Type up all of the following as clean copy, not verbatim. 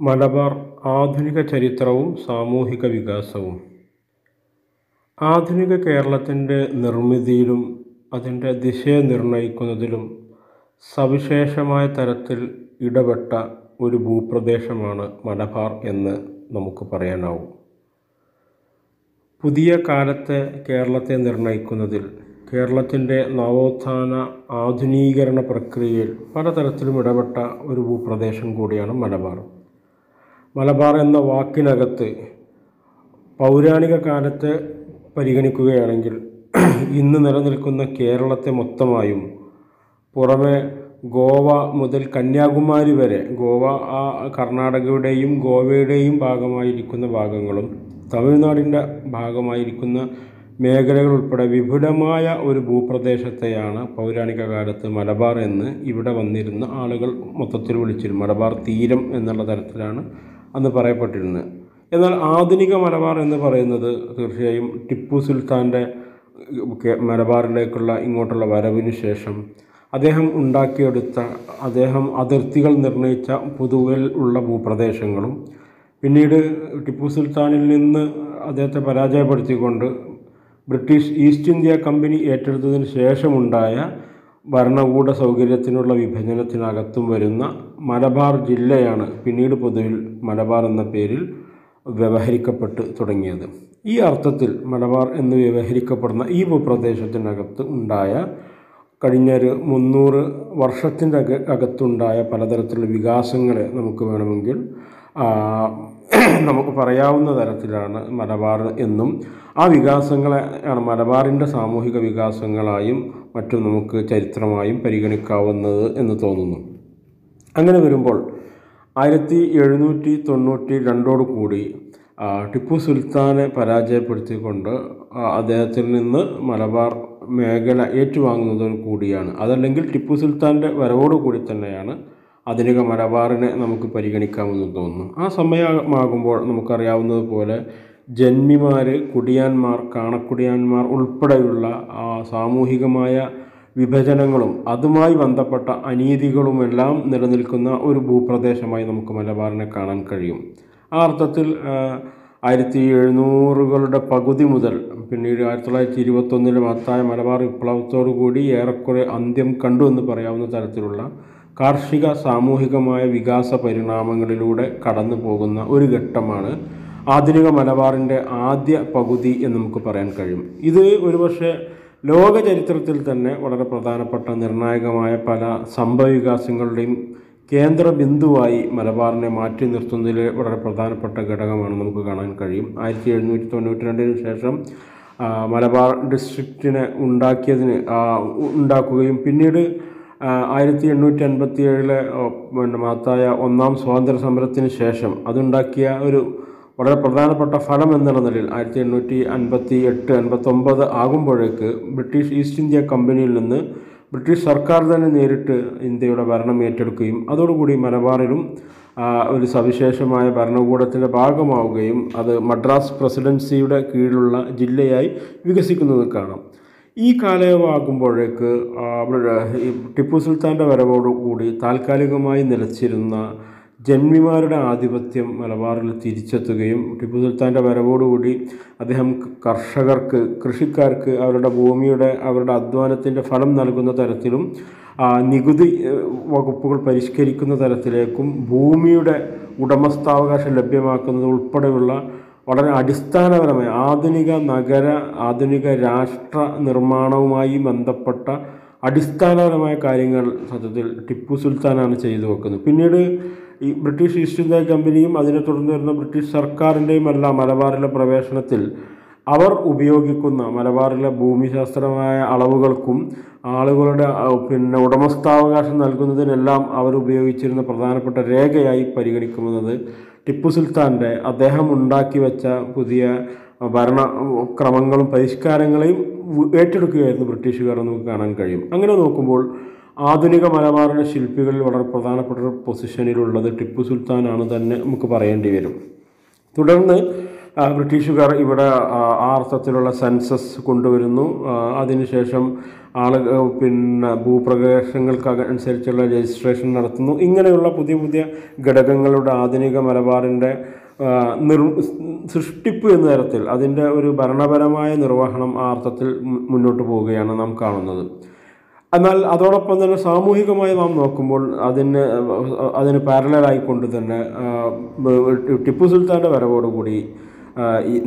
മലബാർ ആധുനിക ചരിത്രവും സാമൂഹിക വികാസവും. ആധുനിക കേരളത്തിൻ്റെ നിർമ്മിതിയിലും അതിൻ്റെ ദിശയെ നിർണ്ണയിക്കുന്നതിലും സവിശേഷമായ തരത്തിൽ ഇടപെട്ട ഒരു ഭൂപ്രദേശമാണ് മലബാർ എന്ന് നമുക്ക് പറയാനാവും. പുതിയ കാലത്തെ കേരളത്തെ നിർണ്ണയിക്കുന്നതിൽ കേരളത്തിൻ്റെ നവോത്ഥാന ആധുനീകരണ പ്രക്രിയയിൽ പലതരത്തിലും ഇടപെട്ട ഒരു ഭൂപ്രദേശം കൂടിയാണ് മലബാർ. മലബാർ എന്ന വാക്കിനകത്ത് പൗരാണിക കാലത്തെ പരിഗണിക്കുകയാണെങ്കിൽ ഇന്ന് നിലനിൽക്കുന്ന കേരളത്തെ മൊത്തമായും പുറമെ ഗോവ മുതൽ കന്യാകുമാരി വരെ, ഗോവ കർണാടകയുടെയും ഗോവയുടെയും ഭാഗമായിരിക്കുന്ന ഭാഗങ്ങളും തമിഴ്നാടിൻ്റെ ഭാഗമായിരിക്കുന്ന മേഖലകൾ ഉൾപ്പെടെ വിപുലമായ ഒരു ഭൂപ്രദേശത്തെയാണ് പൗരാണിക കാലത്ത് മലബാർ എന്ന് ഇവിടെ വന്നിരുന്ന ആളുകൾ മൊത്തത്തിൽ വിളിച്ചിരുന്നു. മലബാർ തീരം എന്നുള്ള തരത്തിലാണ് അന്ന് പറയപ്പെട്ടിരുന്നത്. എന്നാൽ ആധുനിക മലബാർ എന്ന് പറയുന്നത് തീർച്ചയായും ടിപ്പു സുൽത്താൻ്റെ മലബാറിലേക്കുള്ള ഇങ്ങോട്ടുള്ള വരവിന് ശേഷം അദ്ദേഹം അതിർത്തികൾ നിർണയിച്ച പുതുവൽ ഉള്ള ഭൂപ്രദേശങ്ങളും പിന്നീട് ടിപ്പു സുൽത്താനിൽ നിന്ന് അദ്ദേഹത്തെ പരാജയപ്പെടുത്തിക്കൊണ്ട് ബ്രിട്ടീഷ് ഈസ്റ്റ് ഇന്ത്യ കമ്പനി ഏറ്റെടുത്തതിന് ശേഷമുണ്ടായ ഭരണകൂട സൗകര്യത്തിനുള്ള വിഭജനത്തിനകത്തും വരുന്ന മലബാർ ജില്ലയാണ് പിന്നീട് പൊതുവിൽ മലബാർ എന്ന പേരിൽ വ്യവഹരിക്കപ്പെട്ട് തുടങ്ങിയത്. ഈ അർത്ഥത്തിൽ മലബാർ എന്ന് വ്യവഹരിക്കപ്പെടുന്ന ഈ ഭൂപ്രദേശത്തിനകത്ത് ഉണ്ടായ കഴിഞ്ഞൊരു 300 വർഷത്തിൻ്റെ അകത്തുണ്ടായ പലതരത്തിലുള്ള വികാസങ്ങളെ നമുക്ക് വേണമെങ്കിൽ നമുക്ക് പറയാവുന്ന തരത്തിലാണ് മലബാർ എന്നും ആ വികാസങ്ങളെ മലബാറിൻ്റെ സാമൂഹിക വികാസങ്ങളായും മറ്റും നമുക്ക് ചരിത്രമായും പരിഗണിക്കാവുന്നത് എന്ന് തോന്നുന്നു. അങ്ങനെ വരുമ്പോൾ 1792 കൂടി ടിപ്പു സുൽത്താനെ പരാജയപ്പെടുത്തിക്കൊണ്ട് അദ്ദേഹത്തിൽ നിന്ന് മലബാർ മേഖല ഏറ്റുവാങ്ങുന്നതോടു കൂടിയാണ്, അതല്ലെങ്കിൽ ടിപ്പു സുൽത്താൻ്റെ വരവോടുകൂടി തന്നെയാണ് ആധുനിക മലബാറിനെ നമുക്ക് പരിഗണിക്കാമെന്ന് തോന്നുന്നു. ആ സമയമാകുമ്പോൾ നമുക്കറിയാവുന്നതുപോലെ ജന്മിമാർ, കുടിയാന്മാർ, കാണക്കുടിയാന്മാർ ഉൾപ്പെടെയുള്ള സാമൂഹികമായ വിഭജനങ്ങളും അതുമായി ബന്ധപ്പെട്ട അനീതികളുമെല്ലാം നിലനിൽക്കുന്ന ഒരു ഭൂപ്രദേശമായി നമുക്ക് മലബാറിനെ കാണാൻ കഴിയും. ആ അർത്ഥത്തിൽ 1700കളുടെ പകുതി മുതൽ പിന്നീട് 1921 മഹത്തായ മലബാർ വിപ്ലവത്തോടുകൂടി ഏറെക്കുറെ അന്ത്യം കണ്ടു എന്ന് പറയാവുന്ന തരത്തിലുള്ള കാർഷിക സാമൂഹികമായ വികാസ പരിണാമങ്ങളിലൂടെ കടന്നു പോകുന്ന ഒരു ഘട്ടമാണ് ആധുനിക മലബാറിൻ്റെ ആദ്യ പകുതി എന്ന് നമുക്ക് പറയാൻ കഴിയും. ഇത് ഒരുപക്ഷെ ലോക ചരിത്രത്തിൽ തന്നെ വളരെ പ്രധാനപ്പെട്ട നിർണായകമായ പല സംഭവവികാസങ്ങളുടെയും കേന്ദ്ര ബിന്ദുവായി മലബാറിനെ മാറ്റി നിർത്തുന്നതിൽ വളരെ പ്രധാനപ്പെട്ട ഘടകമാണ് നമുക്ക് കാണാൻ കഴിയും. 1792 ശേഷം മലബാർ ഡിസ്ട്രിക്റ്റിനെ ഉണ്ടാക്കുകയും പിന്നീട് 1857 മഹത്തായ ഒന്നാം സ്വാതന്ത്ര്യ സമരത്തിന് ശേഷം അതുണ്ടാക്കിയ ഒരു വളരെ പ്രധാനപ്പെട്ട ഫലം എന്നുള്ള നിലയിൽ 1858-59 ആകുമ്പോഴേക്ക് ബ്രിട്ടീഷ് ഈസ്റ്റ് ഇന്ത്യ കമ്പനിയിൽ നിന്ന് ബ്രിട്ടീഷ് സർക്കാർ തന്നെ നേരിട്ട് ഇന്ത്യയുടെ ഭരണം ഏറ്റെടുക്കുകയും അതോടുകൂടി മലബാറിലും ഒരു സവിശേഷമായ ഭരണകൂടത്തിൻ്റെ ഭാഗമാവുകയും അത് മദ്രാസ് പ്രസിഡൻസിയുടെ കീഴിലുള്ള ജില്ലയായി വികസിക്കുന്നത് കാണാം. ഈ കാലയളവാകുമ്പോഴേക്ക് ടിപ്പു സുൽത്താൻ്റെ വരവോടുകൂടി താൽക്കാലികമായി നിലച്ചിരുന്ന ജന്മിമാരുടെ ആധിപത്യം മലബാറിൽ തിരിച്ചെത്തുകയും ടിപ്പു സുൽത്താൻ്റെ വരവോടുകൂടി അദ്ദേഹം കൃഷിക്കാർക്ക് അവരുടെ അവരുടെ അധ്വാനത്തിൻ്റെ ഫലം നൽകുന്ന തരത്തിലും നികുതി വകുപ്പുകൾ പരിഷ്കരിക്കുന്ന തരത്തിലേക്കും ഭൂമിയുടെ ഉടമസ്ഥാവകാശം ലഭ്യമാക്കുന്നത് ഉൾപ്പെടെയുള്ള വളരെ അടിസ്ഥാനപരമായ ആധുനിക രാഷ്ട്ര നിർമ്മാണവുമായി ബന്ധപ്പെട്ട അടിസ്ഥാനപരമായ കാര്യങ്ങൾ സത്യത്തിൽ ടിപ്പു സുൽത്താനാണ് ചെയ്തു വെക്കുന്നത്. പിന്നീട് ഈ ബ്രിട്ടീഷ് ഈസ്റ്റ് ഇന്ത്യ കമ്പനിയും അതിനെ തുടർന്ന് വരുന്ന ബ്രിട്ടീഷ് സർക്കാരിൻ്റെയും എല്ലാം മലബാറിലെ പ്രവേശനത്തിൽ അവർ ഉപയോഗിക്കുന്ന മലബാറിലെ ഭൂമിശാസ്ത്രമായ അളവുകൾക്കും ആളുകളുടെ ഉടമസ്ഥാവകാശം നൽകുന്നതിനെല്ലാം അവർ ഉപയോഗിച്ചിരുന്ന പ്രധാനപ്പെട്ട രേഖയായി പരിഗണിക്കുന്നത് ടിപ്പു സുൽത്താൻ്റെ അദ്ദേഹം ഉണ്ടാക്കി വെച്ച പുതിയ ഭരണക്രമങ്ങളും പരിഷ്കാരങ്ങളെയും ഏറ്റെടുക്കുകയായിരുന്നു ബ്രിട്ടീഷുകാർ നമുക്ക് കാണാൻ കഴിയും. അങ്ങനെ നോക്കുമ്പോൾ ആധുനിക മലബാറിൻ്റെ ശില്പികളിൽ വളരെ പ്രധാനപ്പെട്ട ഒരു പൊസിഷനിലുള്ളത് ടിപ്പു സുൽത്താനാണ് തന്നെ നമുക്ക് പറയേണ്ടി വരും. തുടർന്ന് ബ്രിട്ടീഷുകാർ ഇവിടെ ആ അർത്ഥത്തിലുള്ള സെൻസസ് കൊണ്ടുവരുന്നു. അതിനുശേഷം ഭൂപ്രദേശങ്ങൾക്ക് അനുസരിച്ചുള്ള രജിസ്ട്രേഷൻ നടത്തുന്നു. ഇങ്ങനെയുള്ള പുതിയ പുതിയ ഘടകങ്ങളുടെ ആധുനിക മലബാറിൻ്റെ സൃഷ്ടിപ്പ് എന്ന തരത്തിൽ അതിൻ്റെ ഒരു ഭരണപരമായ നിർവഹണം ആ അർത്ഥത്തിൽ മുന്നോട്ട് പോവുകയാണ് നാം കാണുന്നത്. എന്നാൽ അതോടൊപ്പം തന്നെ സാമൂഹികമായി നാം നോക്കുമ്പോൾ അതിന് പാരലലായിക്കൊണ്ട് തന്നെ ടിപ്പു സുൽത്താൻ്റെ വരവോടുകൂടി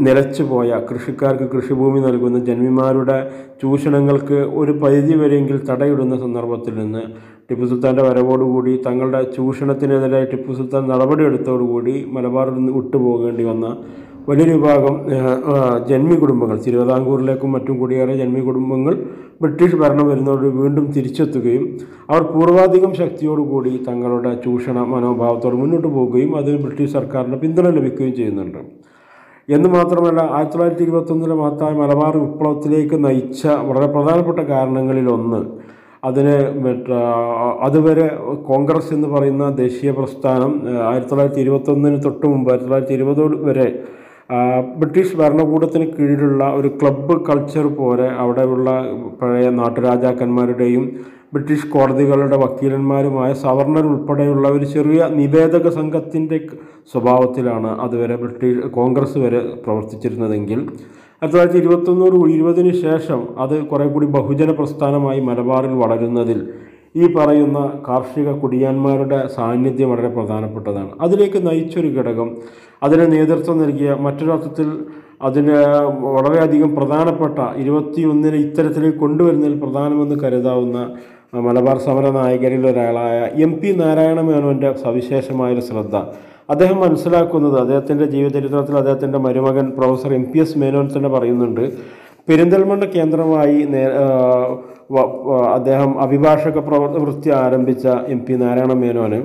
നിലച്ചുപോയ കൃഷിക്കാർക്ക് കൃഷിഭൂമി നൽകുന്ന ജന്മിമാരുടെ ചൂഷണങ്ങൾക്ക് ഒരു പരിധി വരെയെങ്കിൽ തടയിടുന്ന സന്ദർഭത്തിൽ നിന്ന് ടിപ്പു സുൽത്താൻ്റെ വരവോടുകൂടി തങ്ങളുടെ ചൂഷണത്തിനെതിരെ ടിപ്പു സുൽത്താൻ നടപടിയെടുത്തോടുകൂടി മലബാറിൽ നിന്ന് വിട്ടുപോകേണ്ടി വന്ന വലിയൊരു വിഭാഗം ജന്മി കുടുംബങ്ങൾ, തിരുവിതാംകൂറിലേക്കും മറ്റും കുടിയേറിയ ജന്മി കുടുംബങ്ങൾ ബ്രിട്ടീഷ് ഭരണം വരുന്നതോട് വീണ്ടും തിരിച്ചെത്തുകയും അവർ പൂർവാധികം ശക്തിയോടുകൂടി തങ്ങളുടെ ചൂഷണ മനോഭാവത്തോട് മുന്നോട്ട് പോവുകയും അതിന് ബ്രിട്ടീഷ് സർക്കാരിൻ്റെ പിന്തുണ ലഭിക്കുകയും ചെയ്യുന്നുണ്ട്. എന്ന് മാത്രമല്ല 1921 മഹത്തായ മലബാർ വിപ്ലവത്തിലേക്ക് നയിച്ച വളരെ പ്രധാനപ്പെട്ട കാരണങ്ങളിലൊന്ന് അതുവരെ കോൺഗ്രസ് എന്ന് പറയുന്ന ദേശീയ പ്രസ്ഥാനം 1921 തൊട്ട് മുമ്പ് 1920 വരെ ബ്രിട്ടീഷ് ഭരണകൂടത്തിന് കീഴിലുള്ള ഒരു ക്ലബ്ബ് കൾച്ചർ പോലെ അവിടെയുള്ള പഴയ നാട്ടുരാജാക്കന്മാരുടെയും ബ്രിട്ടീഷ് കോടതികളുടെ വക്കീലന്മാരുമായ സവർണർ ഉൾപ്പെടെയുള്ള ഒരു ചെറിയ നിവേദക സംഘത്തിൻ്റെ സ്വഭാവത്തിലാണ് അതുവരെ കോൺഗ്രസ് വരെ പ്രവർത്തിച്ചിരുന്നതെങ്കിൽ 1921 ശേഷം അത് കുറേ കൂടി ബഹുജന പ്രസ്ഥാനമായി മലബാറിൽ വളരുന്നതിൽ ഈ പറയുന്ന കാർഷിക കുടിയാന്മാരുടെ സാന്നിധ്യം വളരെ പ്രധാനപ്പെട്ടതാണ്. അതിലേക്ക് നയിച്ചൊരു ഘടകം, അതിന് നേതൃത്വം നൽകിയ മറ്റൊരർത്ഥത്തിൽ അതിന് വളരെയധികം പ്രധാനപ്പെട്ട 21 ഇത്തരത്തിലേക്ക് കൊണ്ടുവരുന്നതിൽ പ്രധാനമെന്ന് കരുതാവുന്ന മലബാർ സമര നായകരിൽ ഒരാളായ MP നാരായണ മേനോൻ്റെ സവിശേഷമായൊരു ശ്രദ്ധ. അദ്ദേഹം മനസ്സിലാക്കുന്നത്, അദ്ദേഹത്തിൻ്റെ ജീവചരിത്രത്തിൽ അദ്ദേഹത്തിൻ്റെ മരുമകൻ പ്രൊഫസർ MPS മേനോൻ തന്നെ പറയുന്നുണ്ട്, പെരിന്തൽമണ്ണ കേന്ദ്രമായി അദ്ദേഹം അഭിഭാഷക പ്രവൃത്തി ആരംഭിച്ച MP നാരായണ മേനോന്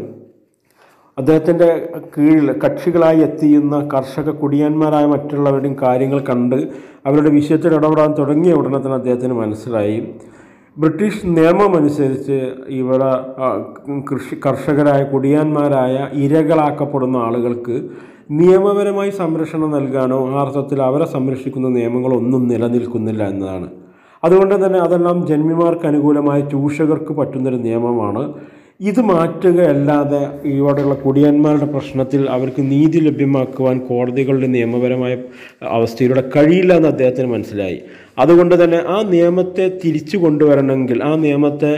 അദ്ദേഹത്തിൻ്റെ കീഴിൽ കക്ഷികളായി എത്തിയുന്ന കർഷക കുടിയന്മാരായ മറ്റുള്ളവരുടെയും കാര്യങ്ങൾ കണ്ട് അവരുടെ വിഷയത്തിൽ ഇടപെടാൻ തുടങ്ങിയ ഉടനെ തന്നെ അദ്ദേഹത്തിന് മനസ്സിലായി ബ്രിട്ടീഷ് നിയമമനുസരിച്ച് ഇവിടെ കർഷകരായ കുടിയാന്മാരായ ഇരകളാക്കപ്പെടുന്ന ആളുകൾക്ക് നിയമപരമായി സംരക്ഷണം നൽകാനോ ആ അർത്ഥത്തിൽ അവരെ സംരക്ഷിക്കുന്ന നിയമങ്ങളൊന്നും നിലനിൽക്കുന്നില്ല എന്നതാണ്. അതുകൊണ്ട് തന്നെ അതെല്ലാം ജന്മിമാർക്ക് അനുകൂലമായ ചൂഷകർക്ക് പറ്റുന്നൊരു നിയമമാണ്. ഇത് മാറ്റുകയല്ലാതെ ഇവിടെയുള്ള കുടിയന്മാരുടെ പ്രശ്നത്തിൽ അവർക്ക് നീതി ലഭ്യമാക്കുവാൻ കോടതികളുടെ നിയമപരമായ അവസ്ഥയിലൂടെ കഴിയില്ല എന്ന് അദ്ദേഹത്തിന് മനസ്സിലായി. അതുകൊണ്ട് തന്നെ ആ നിയമത്തെ തിരിച്ചു കൊണ്ടുവരണമെങ്കിൽ, ആ നിയമത്തെ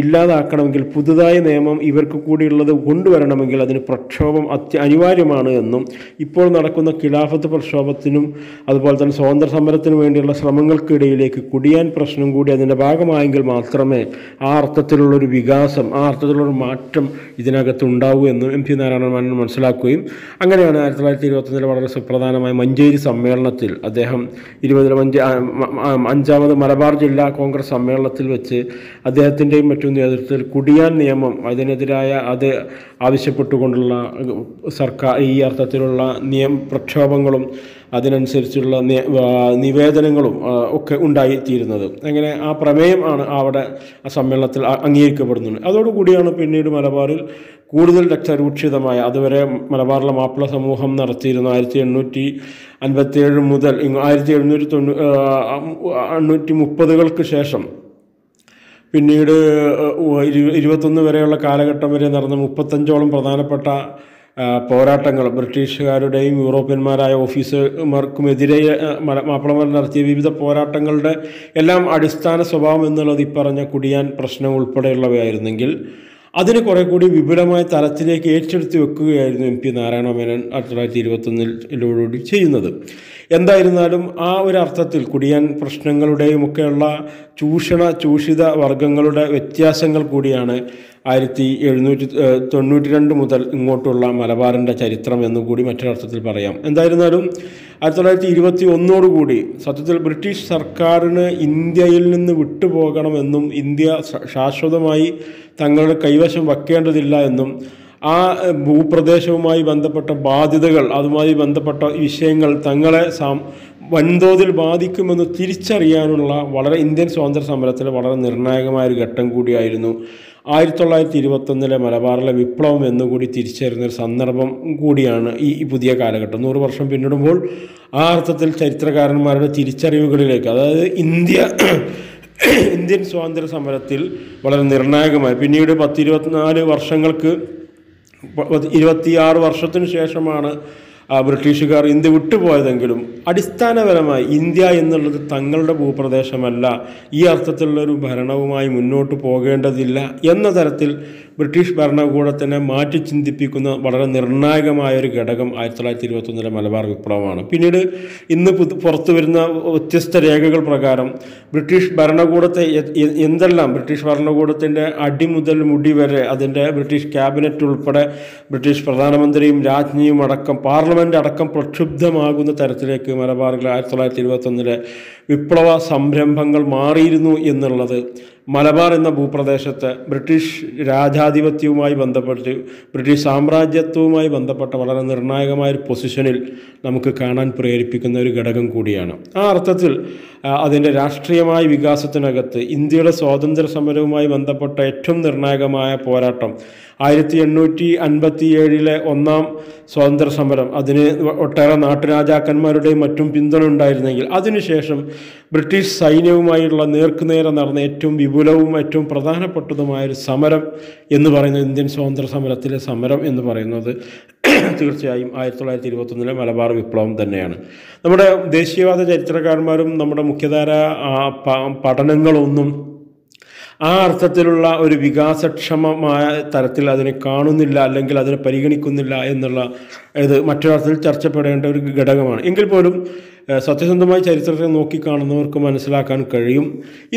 ഇല്ലാതാക്കണമെങ്കിൽ, പുതുതായ നിയമം ഇവർക്ക് കൂടിയുള്ളത് കൊണ്ടുവരണമെങ്കിൽ അതിന് പ്രക്ഷോഭം അനിവാര്യമാണ് എന്നും ഇപ്പോൾ നടക്കുന്ന ഖിലാഫത്ത് പ്രക്ഷോഭത്തിനും അതുപോലെ തന്നെ സ്വാതന്ത്ര്യ സമരത്തിനു വേണ്ടിയുള്ള ശ്രമങ്ങൾക്കിടയിലേക്ക് കുടിയാൻ പ്രശ്നം കൂടി അതിൻ്റെ ഭാഗമായെങ്കിൽ മാത്രമേ ആ അർത്ഥത്തിലുള്ളൊരു വികാസം, ആ അർത്ഥത്തിലുള്ളൊരു മാറ്റം ഇതിനകത്തുണ്ടാവൂ എന്നും MP നാരായണ മേനോൻ മനസ്സിലാക്കുകയും അങ്ങനെയാണ് 1921 വളരെ സുപ്രധാനമായ മഞ്ചേരി സമ്മേളനത്തിൽ അദ്ദേഹം 5ാമത് മലബാർ ജില്ലാ കോൺഗ്രസ് സമ്മേളനത്തിൽ വെച്ച് അദ്ദേഹത്തിൻ്റെയും മറ്റും നേതൃത്വത്തിൽ കുടിയാൻ നിയമം അതിനെതിരായ അത് ആവശ്യപ്പെട്ടുകൊണ്ടുള്ള സർക്കാർ ഈ അർത്ഥത്തിലുള്ള പ്രക്ഷോഭങ്ങളും അതിനനുസരിച്ചുള്ള നിവേദനങ്ങളും ഒക്കെ ഉണ്ടായിത്തീരുന്നത്. അങ്ങനെ ആ പ്രമേയം ആണ് അവിടെ ആ സമ്മേളനത്തിൽ അംഗീകരിക്കപ്പെടുന്നത്. അതോടുകൂടിയാണ് പിന്നീട് മലബാറിൽ കൂടുതൽ രക്തരൂക്ഷിതമായ, അതുവരെ മലബാറിലെ മാപ്പിള സമൂഹം നടത്തിയിരുന്ന 1857 മുതൽ 1830 ശേഷം പിന്നീട് 21 വരെയുള്ള കാലഘട്ടം വരെ നടന്ന 35ഓളം പ്രധാനപ്പെട്ട പോരാട്ടങ്ങൾ, ബ്രിട്ടീഷുകാരുടെയും യൂറോപ്യന്മാരായ ഓഫീസർമാർക്കുമെതിരെ മാപ്പിളമാർ നടത്തിയ വിവിധ പോരാട്ടങ്ങളുടെ എല്ലാം അടിസ്ഥാന സ്വഭാവം എന്നുള്ളത് ഈ പറഞ്ഞ കുടിയാൻ പ്രശ്നം ഉൾപ്പെടെയുള്ളവയായിരുന്നെങ്കിൽ അതിന് കുറെ കൂടി വിപുലമായ തലത്തിലേക്ക് ഏറ്റെടുത്ത് വെക്കുകയായിരുന്നു MP നാരായണ മേനോൻ 1921 ചെയ്യുന്നത്. എന്തായിരുന്നാലും ആ ഒരു അർത്ഥത്തിൽ കുടിയാൻ പ്രശ്നങ്ങളുടെയും ഒക്കെയുള്ള ചൂഷിത വർഗങ്ങളുടെ വ്യത്യാസങ്ങൾ കൂടിയാണ് 1792 മുതൽ ഇങ്ങോട്ടുള്ള മലബാറിൻ്റെ ചരിത്രം എന്നുകൂടി മറ്റൊരർത്ഥത്തിൽ പറയാം. എന്തായിരുന്നാലും 1921 സത്യത്തിൽ ബ്രിട്ടീഷ് സർക്കാരിന് ഇന്ത്യയിൽ നിന്ന് വിട്ടുപോകണമെന്നും ഇന്ത്യ ശാശ്വതമായി തങ്ങളുടെ കൈവശം വയ്ക്കേണ്ടതില്ല എന്നും ആ ഭൂപ്രദേശവുമായി ബന്ധപ്പെട്ട ബാധ്യതകൾ, അതുമായി ബന്ധപ്പെട്ട വിഷയങ്ങൾ തങ്ങളെ വൻതോതിൽ ബാധിക്കുമെന്ന് തിരിച്ചറിയാനുള്ള വളരെ ഇന്ത്യൻ സ്വാതന്ത്ര്യ സമരത്തിലെ വളരെ നിർണായകമായൊരു ഘട്ടം കൂടിയായിരുന്നു 1921 മലബാറിലെ വിപ്ലവം എന്നുകൂടി തിരിച്ചറിയുന്നൊരു സന്ദർഭം കൂടിയാണ് ഈ പുതിയ കാലഘട്ടം. 100 വർഷം പിന്നിടുമ്പോൾ ആ അർത്ഥത്തിൽ ചരിത്രകാരന്മാരുടെ തിരിച്ചറിവുകളിലേക്ക്, അതായത് ഇന്ത്യൻ സ്വാതന്ത്ര്യ സമരത്തിൽ വളരെ നിർണായകമായി പിന്നീട് 10-24 വർഷങ്ങൾക്ക് 26 വർഷത്തിനു ശേഷമാണ് ബ്രിട്ടീഷുകാർ ഇന്ത്യ വിട്ടുപോയതെങ്കിലും അടിസ്ഥാനപരമായി ഇന്ത്യ എന്നുള്ളത് തങ്ങളുടെ ഭൂപ്രദേശമല്ല, ഈ അർത്ഥത്തിലുള്ളൊരു ഭരണവുമായി മുന്നോട്ട് പോകേണ്ടതില്ല എന്ന തരത്തിൽ ബ്രിട്ടീഷ് ഭരണകൂടത്തിനെ മാറ്റി ചിന്തിപ്പിക്കുന്ന വളരെ നിർണായകമായൊരു ഘടകം 1921 മലബാർ വിപ്ലവമാണ്. പിന്നീട് ഇന്ന് പുറത്തു വരുന്ന വ്യത്യസ്ത രേഖകൾ പ്രകാരം ബ്രിട്ടീഷ് ഭരണകൂടത്തെ ബ്രിട്ടീഷ് ഭരണകൂടത്തിൻ്റെ അടി മുതൽ മുടി വരെ, അതിൻ്റെ ബ്രിട്ടീഷ് ക്യാബിനറ്റ് ഉൾപ്പെടെ ബ്രിട്ടീഷ് പ്രധാനമന്ത്രിയും രാജ്ഞിയും അടക്കം പാർലമെൻ്റ് അടക്കം പ്രക്ഷുബ്ധമാകുന്ന തരത്തിലേക്ക് മലബാറിൽ 1921 വിപ്ലവ സംരംഭങ്ങൾ മാറിയിരുന്നു എന്നുള്ളത് മലബാർ എന്ന ഭൂപ്രദേശത്തെ ബ്രിട്ടീഷ് രാജാധിപത്യവുമായി ബന്ധപ്പെട്ട് ബ്രിട്ടീഷ് സാമ്രാജ്യത്വവുമായി ബന്ധപ്പെട്ട വളരെ നിർണായകമായൊരു പൊസിഷനിൽ നമുക്ക് കാണാൻ പ്രേരിപ്പിക്കുന്ന ഒരു ഘടകം കൂടിയാണ്. ആ അർത്ഥത്തിൽ അതിൻ്റെ രാഷ്ട്രീയമായ വികാസത്തിനകത്ത് ഇന്ത്യയുടെ സ്വാതന്ത്ര്യ സമരവുമായി ബന്ധപ്പെട്ട ഏറ്റവും നിർണായകമായ പോരാട്ടം 1857 ഒന്നാം സ്വാതന്ത്ര്യ സമരം, അതിന് ഒട്ടേറെ നാട്ടുരാജാക്കന്മാരുടെയും മറ്റും പിന്തുണ ഉണ്ടായിരുന്നെങ്കിൽ അതിനുശേഷം ബ്രിട്ടീഷ് സൈന്യവുമായുള്ള നേർക്കുനേരെ നടന്ന ഏറ്റവും വിപുലവും ഏറ്റവും പ്രധാനപ്പെട്ടതുമായൊരു സമരം എന്ന് പറയുന്നത് ഇന്ത്യൻ സ്വാതന്ത്ര്യ സമരത്തിലെ സമരം എന്ന് പറയുന്നത് തീർച്ചയായും 1921 മലബാർ വിപ്ലവം തന്നെയാണ്. നമ്മുടെ ദേശീയവാദ ചരിത്രകാരന്മാരും നമ്മുടെ മുഖ്യധാര പഠനങ്ങളൊന്നും ആ അർത്ഥത്തിലുള്ള ഒരു വികാസക്ഷമമായ തരത്തിൽ അതിനെ കാണുന്നില്ല, അല്ലെങ്കിൽ അതിനെ പരിഗണിക്കുന്നില്ല എന്നുള്ള ഇത് മറ്റൊരർത്ഥത്തിൽ ചർച്ചപ്പെടേണ്ട ഒരു ഘടകമാണ്. എങ്കിൽ പോലും സത്യസന്ധമായി ചരിത്രത്തെ നോക്കിക്കാണുന്നവർക്ക് മനസ്സിലാക്കാൻ കഴിയും,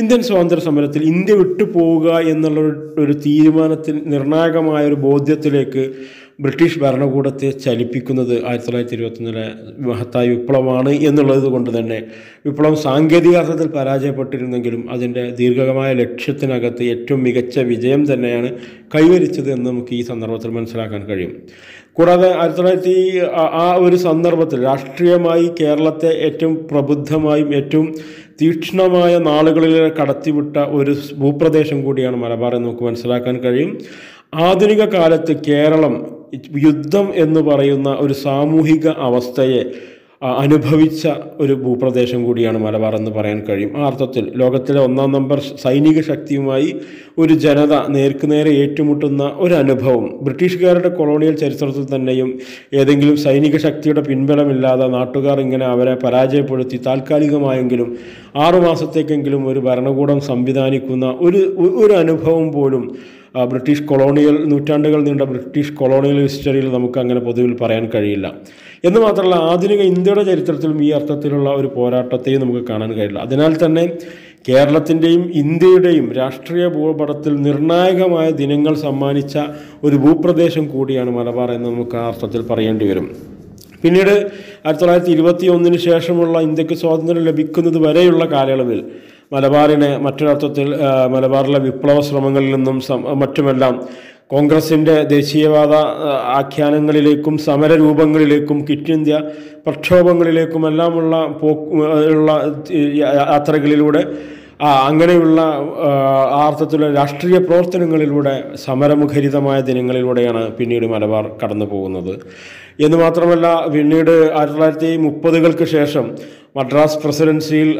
ഇന്ത്യൻ സ്വാതന്ത്ര്യ സമരത്തിൽ ഇന്ത്യ വിട്ടുപോവുക എന്നുള്ള ഒരു തീരുമാനത്തിൽ നിർണായകമായൊരു ബോധ്യത്തിലേക്ക് ബ്രിട്ടീഷ് ഭരണകൂടത്തെ ചലിപ്പിക്കുന്നത് 1921 മഹത്തായ വിപ്ലവമാണ് എന്നുള്ളത് കൊണ്ട് തന്നെ വിപ്ലവം സാങ്കേതിക അർത്ഥത്തിൽ പരാജയപ്പെട്ടിരുന്നെങ്കിലും അതിൻ്റെ ദീർഘമായ ലക്ഷ്യത്തിനകത്ത് ഏറ്റവും മികച്ച വിജയം തന്നെയാണ് കൈവരിച്ചത് എന്ന് നമുക്ക് ഈ സന്ദർഭത്തിൽ മനസ്സിലാക്കാൻ കഴിയും. കൂടാതെ ആ ഒരു സന്ദർഭത്തിൽ രാഷ്ട്രീയമായി കേരളത്തെ ഏറ്റവും പ്രബുദ്ധമായും ഏറ്റവും തീക്ഷ്ണമായ നാളുകളിൽ കടത്തിവിട്ട ഒരു ഭൂപ്രദേശം കൂടിയാണ് മലബാർ എന്ന് നമുക്ക് മനസ്സിലാക്കാൻ കഴിയും. ആധുനിക കാലത്ത് കേരളം യുദ്ധം എന്ന് പറയുന്ന ഒരു സാമൂഹിക അവസ്ഥയെ അനുഭവിച്ച ഒരു ഭൂപ്രദേശം കൂടിയാണ് മലബാർ എന്ന് പറയാൻ കഴിയും. ആ അർത്ഥത്തിൽ ലോകത്തിലെ 1-ാം നമ്പർ സൈനിക ശക്തിയുമായി ഒരു ജനത നേർക്കുനേരെ ഏറ്റുമുട്ടുന്ന ഒരു അനുഭവം ബ്രിട്ടീഷുകാരുടെ കൊളോണിയൽ ചരിത്രത്തിൽ തന്നെയും ഏതെങ്കിലും സൈനിക ശക്തിയുടെ പിൻബലമില്ലാതെ നാട്ടുകാർ ഇങ്ങനെ അവരെ പരാജയപ്പെടുത്തി താൽക്കാലികമായെങ്കിലും 6 മാസത്തേക്കെങ്കിലും ഒരു ഭരണകൂടം സംവിധാനിക്കുന്ന ഒരു അനുഭവം പോലും ബ്രിട്ടീഷ് കൊളോണിയൽ നൂറ്റാണ്ടുകൾ നീണ്ട ബ്രിട്ടീഷ് കൊളോണിയൽ ഹിസ്റ്ററിയിൽ നമുക്ക് അങ്ങനെ പൊതുവിൽ പറയാൻ കഴിയില്ല. എന്ന് മാത്രമല്ല ആധുനിക ഇന്ത്യയുടെ ചരിത്രത്തിലും ഈ അർത്ഥത്തിലുള്ള ഒരു പോരാട്ടത്തെയും നമുക്ക് കാണാൻ കഴിയില്ല. അതിനാൽ തന്നെ കേരളത്തിൻ്റെയും ഇന്ത്യയുടെയും രാഷ്ട്രീയ ഭൂപടത്തിൽ നിർണായകമായ ദിനങ്ങൾ സമ്മാനിച്ച ഒരു ഭൂപ്രദേശം കൂടിയാണ് മലബാർ എന്ന് നമുക്ക് ആ അർത്ഥത്തിൽ പറയേണ്ടി വരും. പിന്നീട് 1921 ശേഷമുള്ള ഇന്ത്യക്ക് സ്വാതന്ത്ര്യം ലഭിക്കുന്നത് വരെയുള്ള കാലയളവിൽ മലബാറിനെ മറ്റൊരർത്ഥത്തിൽ മലബാറിലെ വിപ്ലവ ശ്രമങ്ങളിൽ നിന്നും മറ്റുമെല്ലാം കോൺഗ്രസിൻ്റെ ദേശീയവാദ ആഖ്യാനങ്ങളിലേക്കും സമരരൂപങ്ങളിലേക്കും ക്വിറ്റ് ഇന്ത്യ പ്രക്ഷോഭങ്ങളിലേക്കുമെല്ലാമുള്ള യാത്രകളിലൂടെ അങ്ങനെയുള്ള ആ അർത്ഥത്തിലുള്ള രാഷ്ട്രീയ പ്രവർത്തനങ്ങളിലൂടെ സമരമുഖരിതമായ ദിനങ്ങളിലൂടെയാണ് പിന്നീട് മലബാർ കടന്നു പോകുന്നത്. എന്ന് മാത്രമല്ല പിന്നീട് 1930-കൾക്ക് ശേഷം മദ്രാസ് പ്രസിഡൻസിയിൽ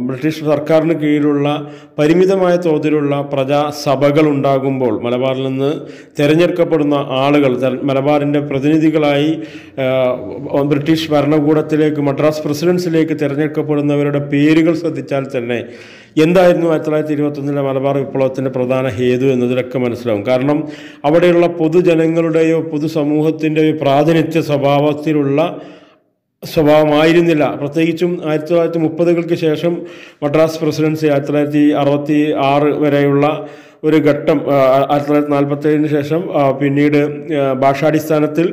ബ്രിട്ടീഷ് സർക്കാരിന് കീഴിലുള്ള പരിമിതമായ തോതിലുള്ള പ്രജാസഭകൾ ഉണ്ടാകുമ്പോൾ മലബാറിൽ നിന്ന് തിരഞ്ഞെടുക്കപ്പെടുന്ന ആളുകൾ മലബാറിൻ്റെ പ്രതിനിധികളായി ബ്രിട്ടീഷ് ഭരണകൂടത്തിലേക്ക് മദ്രാസ് പ്രസിഡൻസിലേക്ക് തിരഞ്ഞെടുക്കപ്പെടുന്നവരുടെ പേരുകൾ ശ്രദ്ധിച്ചാൽ തന്നെ എന്തായിരുന്നു 1921 മലബാർ വിപ്ലവത്തിൻ്റെ പ്രധാന ഹേതു എന്നതിലൊക്കെ മനസ്സിലാവും. കാരണം അവിടെയുള്ള പൊതുജനങ്ങളുടെയോ പൊതുസമൂഹത്തിൻ്റെയോ പ്രാതിനിധ്യ സ്വഭാവമായിരുന്നില്ല. പ്രത്യേകിച്ചും 1930-കൾക്ക് ശേഷം മദ്രാസ് പ്രസിഡൻസി 1966 വരെയുള്ള ഒരു ഘട്ടം, 1947 ശേഷം പിന്നീട് ഭാഷാടിസ്ഥാനത്തിൽ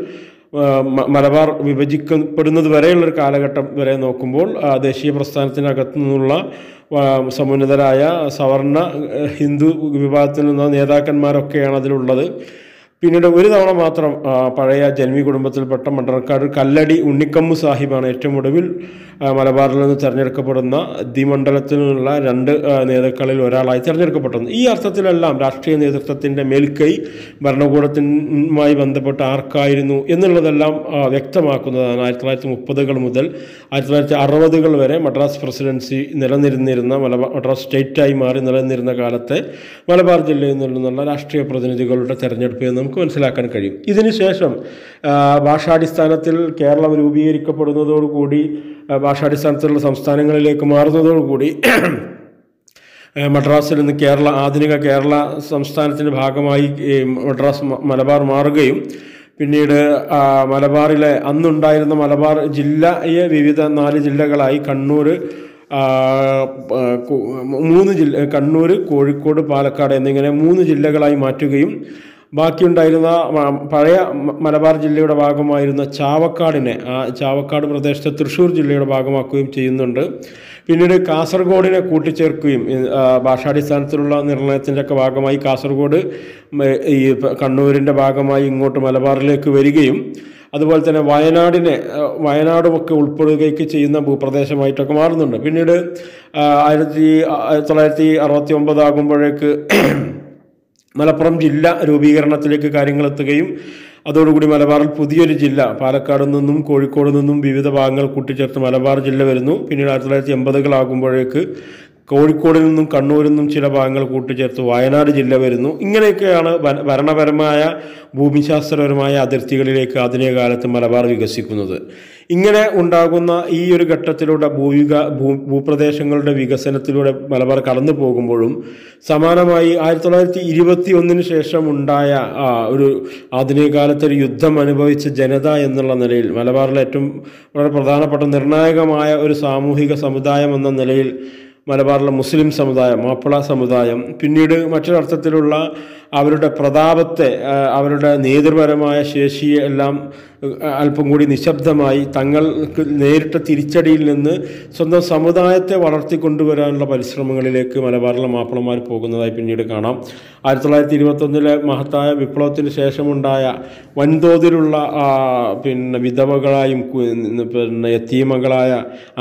മലബാർ വിഭജിക്കപ്പെടുന്നത് വരെയുള്ളൊരു കാലഘട്ടം വരെ നോക്കുമ്പോൾ ദേശീയ പ്രസ്ഥാനത്തിനകത്തു നിന്നുള്ള സമുന്നതരായ സവർണ ഹിന്ദു വിഭാഗത്തിൽ നിന്ന നേതാക്കന്മാരൊക്കെയാണ് അതിലുള്ളത്. പിന്നീട് ഒരു തവണ മാത്രം പഴയ ജന്മി കുടുംബത്തിൽപ്പെട്ട മണ്ണാർക്കാട് കല്ലടി ഉണ്ണിക്കമ്മു സാഹിബാണ് ഏറ്റവും ഒടുവിൽ മലബാറിൽ നിന്ന് തിരഞ്ഞെടുക്കപ്പെടുന്ന ദ്വിമണ്ഡലത്തിൽ നിന്നുള്ള 2 നേതാക്കളിൽ ഒരാളായി തിരഞ്ഞെടുക്കപ്പെട്ടത്. ഈ അർത്ഥത്തിലെല്ലാം രാഷ്ട്രീയ നേതൃത്വത്തിൻ്റെ മേൽക്കൈ ഭരണകൂടത്തിനുമായി ബന്ധപ്പെട്ട് ആർക്കായിരുന്നു എന്നുള്ളതെല്ലാം വ്യക്തമാക്കുന്നതാണ് 1930 മുതൽ 1960 വരെ മദ്രാസ് പ്രസിഡൻസി നിലനിന്നിരുന്ന മദ്രാസ് സ്റ്റേറ്റായി മാറി നിലനിന്നിരുന്ന കാലത്തെ മലബാർ ജില്ലയിൽ നിന്നുള്ള രാഷ്ട്രീയ പ്രതിനിധികളുടെ തെരഞ്ഞെടുപ്പ് എന്ന് നമുക്ക് മനസ്സിലാക്കാൻ കഴിയും. ഇതിനുശേഷം ഭാഷാടിസ്ഥാനത്തിൽ കേരളം രൂപീകരിക്കപ്പെടുന്നതോടുകൂടി ഭാഷാടിസ്ഥാനത്തിലുള്ള സംസ്ഥാനങ്ങളിലേക്ക് മാറുന്നതോടുകൂടി മദ്രാസിൽ നിന്ന് ആധുനിക കേരള സംസ്ഥാനത്തിൻ്റെ ഭാഗമായി മലബാർ മാറുകയും പിന്നീട് മലബാറിലെ അന്നുണ്ടായിരുന്ന മലബാർ ജില്ലയെ വിവിധ 4 ജില്ലകളായി കണ്ണൂർ, കണ്ണൂർ, കോഴിക്കോട്, പാലക്കാട് എന്നിങ്ങനെ 3 ജില്ലകളായി മാറ്റുകയും ബാക്കിയുണ്ടായിരുന്ന പഴയ മലബാർ ജില്ലയുടെ ഭാഗമായിരുന്ന ചാവക്കാട് പ്രദേശത്തെ തൃശ്ശൂർ ജില്ലയുടെ ഭാഗമാക്കുകയും ചെയ്യുന്നുണ്ട്. പിന്നീട് കാസർഗോഡിനെ കൂട്ടിച്ചേർക്കുകയും ഭാഷാടിസ്ഥാനത്തിലുള്ള നിർണയത്തിൻ്റെയൊക്കെ ഭാഗമായി കാസർഗോഡ് ഈ കണ്ണൂരിൻ്റെ ഭാഗമായി ഇങ്ങോട്ട് മലബാറിലേക്ക് വരികയും അതുപോലെ തന്നെ വയനാടുമൊക്കെ ഉൾപ്പെടുകയൊക്കെ ചെയ്യുന്ന ഭൂപ്രദേശമായിട്ടൊക്കെ മാറുന്നുണ്ട്. പിന്നീട് 1969 ആകുമ്പോഴേക്ക് മലപ്പുറം ജില്ല രൂപീകരണത്തിലേക്ക് കാര്യങ്ങളെത്തുകയും അതോടുകൂടി മലബാറിൽ പുതിയൊരു ജില്ല പാലക്കാട് നിന്നും കോഴിക്കോട് നിന്നും വിവിധ ഭാഗങ്ങൾ കൂട്ടിച്ചേർത്ത് മലബാർ ജില്ല വരുന്നു. പിന്നീട് 1980 ആകുമ്പോഴേക്ക് കോഴിക്കോടിൽ നിന്നും കണ്ണൂരിൽ നിന്നും ചില ഭാഗങ്ങൾ കൂട്ടിച്ചേർത്ത് വയനാട് ജില്ല വരുന്നു. ഇങ്ങനെയൊക്കെയാണ് ഭരണപരമായ ഭൂമിശാസ്ത്രപരമായ അതിർത്തികളിലേക്ക് ആധുനിക കാലത്ത് മലബാർ വികസിക്കുന്നത്. ഇങ്ങനെ ഉണ്ടാകുന്ന ഈ ഒരു ഘട്ടത്തിലൂടെ ഭൂപ്രദേശങ്ങളുടെ വികസനത്തിലൂടെ മലബാർ കടന്നു പോകുമ്പോഴും സമാനമായി 1921 ശേഷം ഉണ്ടായ ഒരു ആധുനിക കാലത്ത് ഒരു യുദ്ധം അനുഭവിച്ച ജനത എന്നുള്ള നിലയിൽ മലബാറിലെ ഏറ്റവും വളരെ പ്രധാനപ്പെട്ട നിർണായകമായ ഒരു സാമൂഹിക സമുദായം എന്ന നിലയിൽ മലബാറിലെ മുസ്ലിം സമുദായം, മാപ്പിള സമുദായം, പിന്നീട് മറ്റൊരർത്ഥത്തിലുള്ള അവരുടെ പ്രതാപത്തെ, അവരുടെ നേതൃപരമായ ശേഷിയെ എല്ലാം അല്പം കൂടി നിശബ്ദമായി തങ്ങൾക്ക് നേരിട്ട തിരിച്ചടിയിൽ നിന്ന് സ്വന്തം സമുദായത്തെ വളർത്തിക്കൊണ്ടുവരാനുള്ള പരിശ്രമങ്ങളിലേക്ക് മലബാറിലെ മാപ്പിളമാർ പോകുന്നതായി പിന്നീട് കാണാം. 1921 മഹത്തായ വിപ്ലവത്തിന് ശേഷമുണ്ടായ വൻതോതിലുള്ള വിധവകളായും യതീമകളായ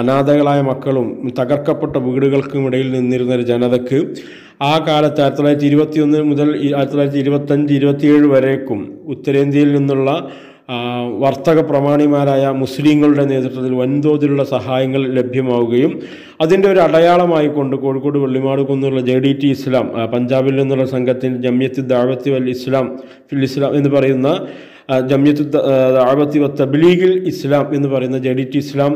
അനാഥകളായ മക്കളും തകർക്കപ്പെട്ട വീടുകൾക്കും ഇടയിൽ നിന്നിരുന്നൊരു ജനതയ്ക്ക് ആ കാലത്ത് 1921 മുതൽ 1925-27 വരേക്കും ഉത്തരേന്ത്യയിൽ നിന്നുള്ള വർത്തക പ്രമാണിമാരായ മുസ്ലിങ്ങളുടെ നേതൃത്വത്തിൽ വൻതോതിലുള്ള സഹായങ്ങൾ ലഭ്യമാവുകയും അതിൻ്റെ ഒരു അടയാളമായിക്കൊണ്ട് കോഴിക്കോട് വെള്ളിമാട് കുന്നുള്ള JDT ഇസ്ലാം, പഞ്ചാബിൽ നിന്നുള്ള സംഘത്തിന് ജമിയത്ത് ദഅവത്തി വൽ ഇസ്ലാം ഫിൽ ഇസ്ലാം എന്ന് പറയുന്ന ജമിയത്ത് ദഅവത്തി വ തബ്ലീഗിൽ ഇസ്ലാം എന്ന് പറയുന്ന JDT ഇസ്ലാം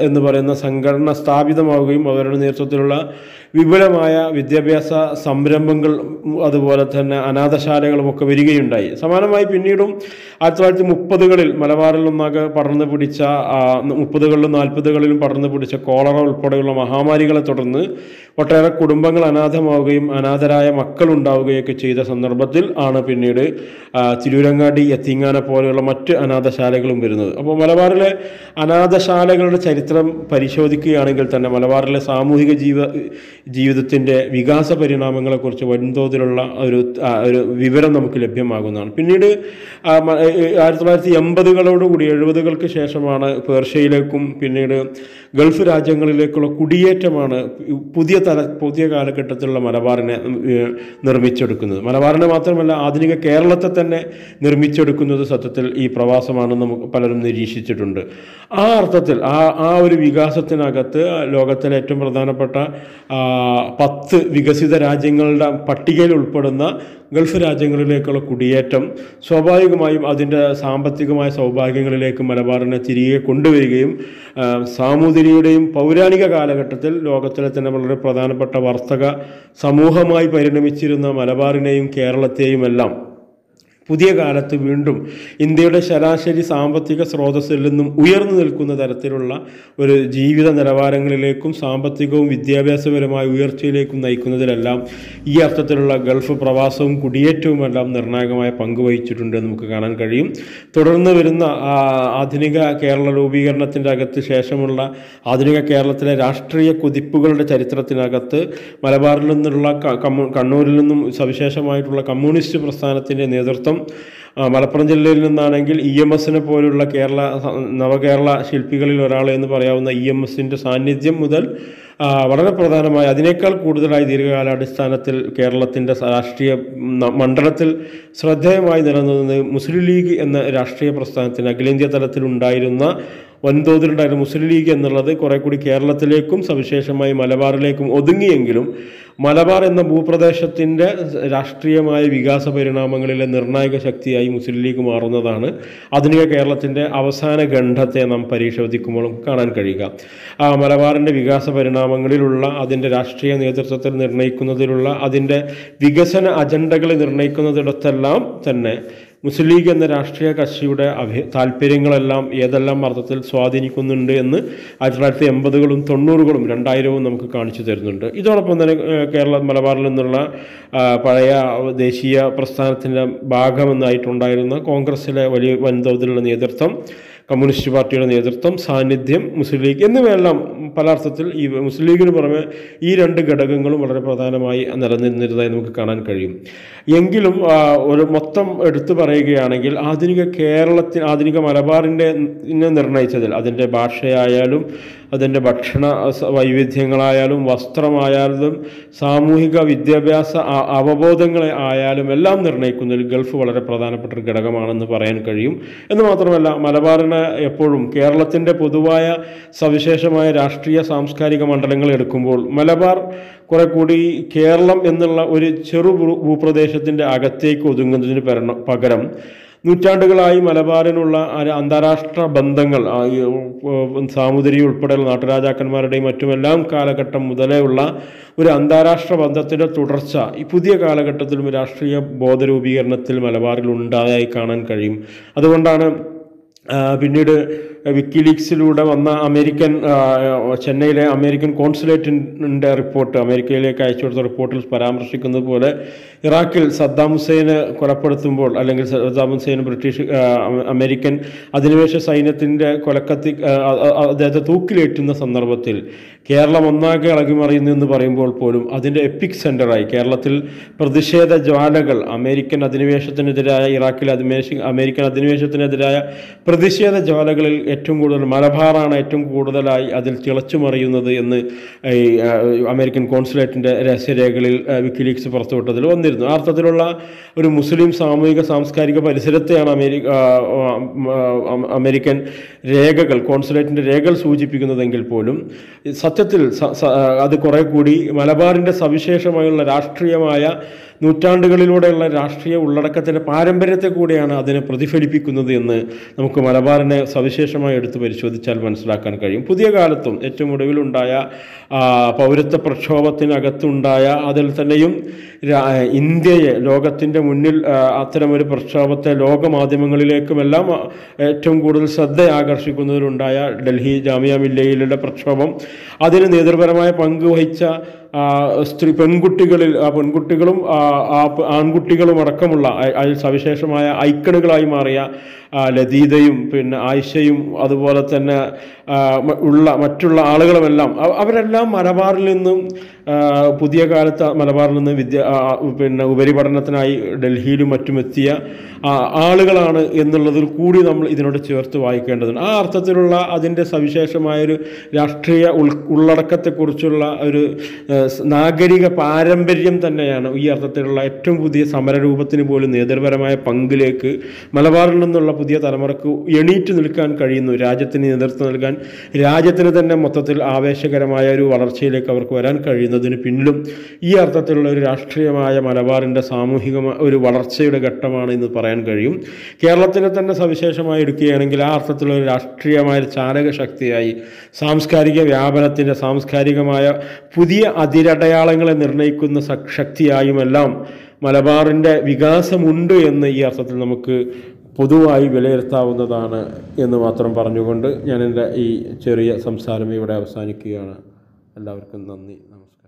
എന്ന് പറയുന്ന സംഘടന സ്ഥാപിതമാവുകയും അവരുടെ നേതൃത്വത്തിലുള്ള വിപുലമായ വിദ്യാഭ്യാസ സംരംഭങ്ങൾ അതുപോലെ തന്നെ അനാഥശാലകളുമൊക്കെ വരികയുണ്ടായി. സമാനമായി പിന്നീടും 1930 മലബാറിൽ ഒന്നാകെ പടർന്നു പിടിച്ച 30കളിലും 40കളിലും പടർന്നു പിടിച്ച കോളറ ഉൾപ്പെടെയുള്ള മഹാമാരികളെ തുടർന്ന് ഒട്ടേറെ കുടുംബങ്ങൾ അനാഥമാവുകയും അനാഥരായ മക്കളുണ്ടാവുകയൊക്കെ ചെയ്ത സന്ദർഭത്തിൽ ആണ് പിന്നീട് തിരൂരങ്ങാടി, യത്തീങ്ങാന പോലെയുള്ള മറ്റ് അനാഥശാലകളും വരുന്നത്. അപ്പോൾ മലബാറിലെ അനാഥശാലകളുടെ ചരിത്രം പരിശോധിക്കുകയാണെങ്കിൽ തന്നെ മലബാറിലെ സാമൂഹിക ജീവിതത്തിൻ്റെ വികാസ പരിണാമങ്ങളെക്കുറിച്ച് വൻതോതിലുള്ള ഒരു വിവരം നമുക്ക് ലഭ്യമാകുന്നതാണ്. പിന്നീട് 1980കളോടുകൂടി 70കൾക്ക് ശേഷമാണ് പേർഷ്യയിലേക്കും പിന്നീട് ഗൾഫ് രാജ്യങ്ങളിലേക്കുള്ള കുടിയേറ്റമാണ് പുതിയ കാലഘട്ടത്തിലുള്ള മലബാറിനെ നിർമ്മിച്ചെടുക്കുന്നത്. മലബാറിനെ മാത്രമല്ല ആധുനിക കേരളത്തെ തന്നെ നിർമ്മിച്ചെടുക്കുന്നത് സത്യത്തിൽ ഈ പ്രവാസമാണെന്ന് നമുക്ക് പലരും നിരീക്ഷിച്ചിട്ടുണ്ട്. ആ അർത്ഥത്തിൽ ആ ഒരു വികാസത്തിനകത്ത് ലോകത്തിലെ ഏറ്റവും പ്രധാനപ്പെട്ട 10 വികസിത രാജ്യങ്ങളുടെ പട്ടികയിൽ ഉൾപ്പെടുന്ന ഗൾഫ് രാജ്യങ്ങളിലേക്കുള്ള കുടിയേറ്റം സ്വാഭാവികമായും അതിൻ്റെ സാമ്പത്തികമായ സൗഭാഗ്യങ്ങളിലേക്ക് മലബാറിനെ തിരികെ കൊണ്ടുവരികയും സാമൂതിരിയുടെയും പൗരാണിക കാലഘട്ടത്തിൽ ലോകത്തിലെ തന്നെ വളരെ പ്രധാനപ്പെട്ട വർത്തക സമൂഹമായി പരിണമിച്ചിരുന്ന മലബാറിനെയും കേരളത്തെയും എല്ലാം പുതിയ കാലത്ത് വീണ്ടും ഇന്ത്യയുടെ ശരാശരി സാമ്പത്തിക സ്രോതസ്സിൽ നിന്നും ഉയർന്നു നിൽക്കുന്ന തരത്തിലുള്ള ഒരു ജീവിത നിലവാരങ്ങളിലേക്കും സാമ്പത്തികവും വിദ്യാഭ്യാസപരമായ ഉയർച്ചയിലേക്കും നയിക്കുന്നതിലെല്ലാം ഈ അർത്ഥത്തിലുള്ള ഗൾഫ് പ്രവാസവും കുടിയേറ്റവുമെല്ലാം നിർണായകമായ പങ്ക് വഹിച്ചിട്ടുണ്ടെന്ന് നമുക്ക് കാണാൻ കഴിയും. തുടർന്ന് വരുന്ന ആധുനിക കേരള രൂപീകരണത്തിൻ്റെ അകത്ത് ശേഷമുള്ള ആധുനിക കേരളത്തിലെ രാഷ്ട്രീയ കുതിപ്പുകളുടെ ചരിത്രത്തിനകത്ത് മലബാറിൽ നിന്നുള്ള കണ്ണൂരിൽ നിന്നും സവിശേഷമായിട്ടുള്ള കമ്മ്യൂണിസ്റ്റ് പ്രസ്ഥാനത്തിൻ്റെ നേതൃത്വം മലപ്പുറം ജില്ലയിൽ നിന്നാണെങ്കിൽ EMSനെ പോലുള്ള നവകേരള ശില്പികളിൽ ഒരാൾ എന്ന് പറയാവുന്ന EMSൻ്റെ സാന്നിധ്യം മുതൽ വളരെ പ്രധാനമായി അതിനേക്കാൾ കൂടുതലായി ദീർഘകാലാടിസ്ഥാനത്തിൽ കേരളത്തിൻ്റെ രാഷ്ട്രീയ മണ്ഡലത്തിൽ ശ്രദ്ധേയമായി നിലനിന്നത് മുസ്ലിം ലീഗ് എന്ന രാഷ്ട്രീയ പ്രസ്ഥാനത്തിന് അഖിലേന്ത്യാ തലത്തിലുണ്ടായിരുന്ന വൻതോതിലുണ്ടായിരുന്ന മുസ്ലിം ലീഗ് എന്നുള്ളത് കുറെ കൂടി കേരളത്തിലേക്കും സവിശേഷമായി മലബാറിലേക്കും ഒതുങ്ങിയെങ്കിലും മലബാർ എന്ന ഭൂപ്രദേശത്തിൻ്റെ രാഷ്ട്രീയമായ വികാസ പരിണാമങ്ങളിലെ നിർണായക ശക്തിയായി മുസ്ലിം ലീഗ് മാറുന്നതാണ് ആധുനിക കേരളത്തിൻ്റെ അവസാന ഖണ്ഡത്തെ നാം പരിശോധിക്കുമ്പോഴും കാണാൻ കഴിയുക. മലബാറിൻ്റെ വികാസ പരിണാമങ്ങളിലുള്ള അതിൻ്റെ രാഷ്ട്രീയ നേതൃത്വത്തിൽ നിർണ്ണയിക്കുന്നതിലുള്ള അതിൻ്റെ വികസന അജണ്ടകൾ നിർണ്ണയിക്കുന്നതിടത്തെല്ലാം തന്നെ മുസ്ലിം ലീഗ് എന്ന രാഷ്ട്രീയ കക്ഷിയുടെ താല്പര്യങ്ങളെല്ലാം ഏതെല്ലാം അർത്ഥത്തിൽ സ്വാധീനിക്കുന്നുണ്ട് എന്ന് 1980കളും 90കളും 2000വും നമുക്ക് കാണിച്ചു തരുന്നുണ്ട്. ഇതോടൊപ്പം തന്നെ മലബാറിൽ നിന്നുള്ള പഴയ ദേശീയ പ്രസ്ഥാനത്തിൻ്റെ ഭാഗമെന്നായിട്ടുണ്ടായിരുന്ന കോൺഗ്രസ്സിലെ വലിയ വൻതോതിലുള്ള നേതൃത്വം, കമ്മ്യൂണിസ്റ്റ് പാർട്ടിയുടെ നേതൃത്വം, സാന്നിധ്യം, മുസ്ലിം ലീഗ് എന്നിവയെല്ലാം പല അർത്ഥത്തിൽ ഈ മുസ്ലിം ലീഗിന് പുറമെ ഈ രണ്ട് ഘടകങ്ങളും വളരെ പ്രധാനമായി നിലനിന്നിരുന്നതായി നമുക്ക് കാണാൻ കഴിയും. എങ്കിലും ഒരു മൊത്തം എടുത്തു പറയുകയാണെങ്കിൽ ആധുനിക മലബാറിൻ്റെ നിർണയിച്ചതിൽ അതിൻ്റെ ഭാഷയായാലും അതിൻ്റെ ഭക്ഷണ വൈവിധ്യങ്ങളായാലും വസ്ത്രമായാലും സാമൂഹിക വിദ്യാഭ്യാസ അവബോധങ്ങളെ ആയാലും എല്ലാം നിർണ്ണയിക്കുന്നതിൽ ഗൾഫ് വളരെ പ്രധാനപ്പെട്ട ഒരു ഘടകമാണെന്ന് പറയാൻ കഴിയും. എന്ന് മാത്രമല്ല മലബാറിന് എപ്പോഴും കേരളത്തിൻ്റെ പൊതുവായ സവിശേഷമായ രാഷ്ട്രീയ സാംസ്കാരിക മണ്ഡലങ്ങൾ എടുക്കുമ്പോൾ മലബാർ കുറെ കൂടി കേരളം എന്നുള്ള ഒരു ചെറു ഭൂപ്രദേശത്തിൻ്റെ അകത്തേക്ക് ഒതുങ്ങുന്നതിന് പകരം നൂറ്റാണ്ടുകളായി മലബാറിനുള്ള അന്താരാഷ്ട്ര ബന്ധങ്ങൾ സാമൂതിരി ഉൾപ്പെടെയുള്ള നാട്ടുരാജാക്കന്മാരുടെയും മറ്റുമെല്ലാം കാലഘട്ടം മുതലേ ഉള്ള ഒരു അന്താരാഷ്ട്ര ബന്ധത്തിൻ്റെ തുടർച്ച ഈ പുതിയ കാലഘട്ടത്തിലും രാഷ്ട്രീയ ബോധരൂപീകരണത്തിൽ മലബാറിൽ ഉണ്ടായി കാണാൻ കഴിയും. അതുകൊണ്ടാണ് പിന്നീട് വിക്കിലീക്സിലൂടെ വന്ന ചെന്നൈയിലെ അമേരിക്കൻ കോൺസുലേറ്റിൻ്റെ റിപ്പോർട്ട്, അമേരിക്കയിലേക്ക് അയച്ചു കൊടുത്ത റിപ്പോർട്ടിൽ പരാമർശിക്കുന്നത് പോലെ ഇറാഖിൽ സദ്ദാം ഹുസൈനെ കൊലപ്പെടുത്തുമ്പോൾ അല്ലെങ്കിൽ സദ്ദാം ഹുസൈൻ അമേരിക്കൻ അധിനിവേശ സൈന്യത്തിൻ്റെ അദ്ദേഹത്തെ തൂക്കിലേറ്റുന്ന സന്ദർഭത്തിൽ കേരളം ഒന്നാകെ ഇളകിമറിയുന്നു എന്ന് പറയുമ്പോൾ പോലും അതിൻ്റെ എപ്പിക് സെൻ്ററായി കേരളത്തിൽ പ്രതിഷേധ ജ്വാലകൾ അമേരിക്കൻ അധിനിവേശത്തിനെതിരായ അമേരിക്കൻ അധിനിവേശത്തിനെതിരായ പ്രതിഷേധ ജ്വാലകളിൽ ഏറ്റവും കൂടുതൽ മലബാറാണ് ഏറ്റവും കൂടുതലായി അതിൽ തിളച്ചു മറിയുന്നത് എന്ന് ഈ അമേരിക്കൻ കോൺസുലേറ്റിൻ്റെ രഹസ്യരേഖകളിൽ വിക്കിലീക്സ് പുറത്തുവിട്ടതിൽ വന്നിരുന്നു. ആ അർത്ഥത്തിലുള്ള ഒരു മുസ്ലിം സാമൂഹിക സാംസ്കാരിക പരിസരത്തെയാണ് അമേരിക്കൻ രേഖകൾ, കോൺസുലേറ്റിൻ്റെ രേഖകൾ സൂചിപ്പിക്കുന്നതെങ്കിൽ പോലും സത്യത്തിൽ അത് കുറെ കൂടി മലബാറിൻ്റെ സവിശേഷമായുള്ള രാഷ്ട്രീയമായ നൂറ്റാണ്ടുകളിലൂടെയുള്ള രാഷ്ട്രീയ ഉള്ളടക്കത്തിൻ്റെ പാരമ്പര്യത്തെ കൂടിയാണ് അതിനെ പ്രതിഫലിപ്പിക്കുന്നത് എന്ന് നമുക്ക് മലബാറിനെ സവിശേഷമായി എടുത്ത് പരിശോധിച്ചാൽ മനസ്സിലാക്കാൻ കഴിയും. പുതിയ കാലത്തും ഏറ്റവും ഒടുവിലുണ്ടായ പൗരത്വ പ്രക്ഷോഭത്തിനകത്തുണ്ടായ അതിൽ തന്നെയും ഇന്ത്യയെ ലോകത്തിൻ്റെ മുന്നിൽ അത്തരമൊരു പ്രക്ഷോഭത്തെ ലോകമാധ്യമങ്ങളിലേക്കുമെല്ലാം ഏറ്റവും കൂടുതൽ ശ്രദ്ധ ആകർഷിക്കുന്നതിലുണ്ടായ ഡൽഹി ജാമിയ മില്ലയിലുള്ള പ്രക്ഷോഭം, അതിന് നേതൃപരമായ പങ്ക് വഹിച്ച പെൺകുട്ടികളും ആൺകുട്ടികളും അടക്കമുള്ള അതിൽ സവിശേഷമായ ഐക്കണുകളായി മാറിയ ലതീതയും പിന്നെ ആയിഷയും അതുപോലെ തന്നെ മറ്റുള്ള ആളുകളുമെല്ലാം അവരെല്ലാം മലബാറിൽ നിന്നും പുതിയ കാലത്ത് മലബാറിൽ നിന്ന് ഉപരിപഠനത്തിനായി ഡൽഹിയിലും മറ്റും എത്തിയ ആളുകളാണ് എന്നുള്ളതിൽ കൂടി നമ്മൾ ഇതിനോട് ചേർത്ത് വായിക്കേണ്ടതുണ്ട്. ആ അർത്ഥത്തിലുള്ള അതിൻ്റെ സവിശേഷമായൊരു രാഷ്ട്രീയ ഉള്ളടക്കത്തെക്കുറിച്ചുള്ള ഒരു നാഗരിക പാരമ്പര്യം തന്നെയാണ് ഈ അർത്ഥത്തിലുള്ള ഏറ്റവും പുതിയ സമരരൂപത്തിന് പോലും നേതൃപരമായ പങ്കിലേക്ക് മലബാറിൽ നിന്നുള്ള പുതിയ തലമുറക്ക് എണീറ്റ് നിൽക്കാൻ കഴിയുന്നു. രാജ്യത്തിന് നേതൃത്വം നൽകാൻ, രാജ്യത്തിന് തന്നെ മൊത്തത്തിൽ ആവേശകരമായ ഒരു വളർച്ചയിലേക്ക് അവർക്ക് വരാൻ കഴിയുന്നതിന് പിന്നിലും ഈ അർത്ഥത്തിലുള്ള ഒരു രാഷ്ട്രീയമായ മലബാറിൻ്റെ സാമൂഹികമായ ഒരു വളർച്ചയുടെ ഘട്ടമാണ് എന്ന് പറയാൻ കഴിയും. കേരളത്തിനെ തന്നെ സവിശേഷമായി എടുക്കുകയാണെങ്കിൽ ആ അർത്ഥത്തിലുള്ള ഒരു രാഷ്ട്രീയമായ ചാലക ശക്തിയായി സാംസ്കാരിക വ്യാപനത്തിൻ്റെ സാംസ്കാരികമായ പുതിയ അതിരടയാളങ്ങളെ നിർണ്ണയിക്കുന്ന ശക്തിയായുമെല്ലാം മലബാറിൻ്റെ വികാസമുണ്ട് എന്ന് ഈ അർത്ഥത്തിൽ നമുക്ക് പൊതുവായി വിലയിരുത്താവുന്നതാണ് എന്ന് മാത്രം പറഞ്ഞുകൊണ്ട് ഞാൻ എൻ്റെ ഈ ചെറിയ സംസാരം ഇവിടെ അവസാനിക്കുകയാണ്. എല്ലാവർക്കും നന്ദി, നമസ്കാരം.